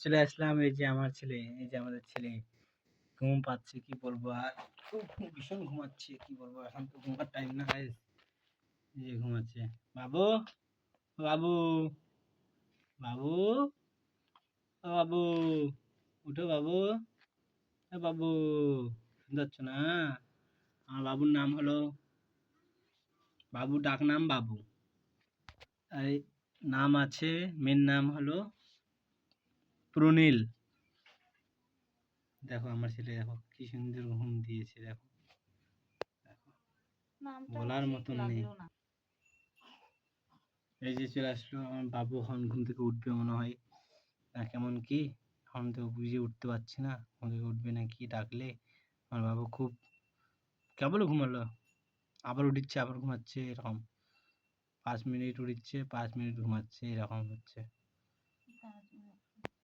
চলে আসলাম। এই যে আমার ছেলে, এই যে আমাদের ছেলে ঘুম পাচ্ছে, কি বলবো আর। ভীষণ ঘুমাচ্ছে, কি বলবো, এখন তো ঘুমার টাইম না গাইস। এই যে ঘুমাচ্ছে। বাবু, বাবু, বাবু, ও বাবু, উঠো বাবু, এ বাবু, শুনতে পাচ্ছ না? আমার বাবুর নাম হলো বাবু, ডাক নাম বাবু। আর নাম আছে, মেন নাম হলো প্রনীল। দেখো আমার ছেলে, দেখো কি সুন্দর ঘুম দিয়েছে, দেখো দেখো, বলার মতন নেই। এই যে চলে আসলো আমার বাবু, এখন ঘুম থেকে উঠবে মনে হয়। না কেমন কি, এখন তো বুঝে উঠতে পারছি না, ঘুম থেকে উঠবে না কি ডাকলে। আমার বাবু খুব কেবল ঘুমালো, আবার উঠিচ্ছে, আবার ঘুমাচ্ছে, এরকম 5 মিনিট উঠিচ্ছে, 5 মিনিট ঘুমাচ্ছে, এরকম হচ্ছে।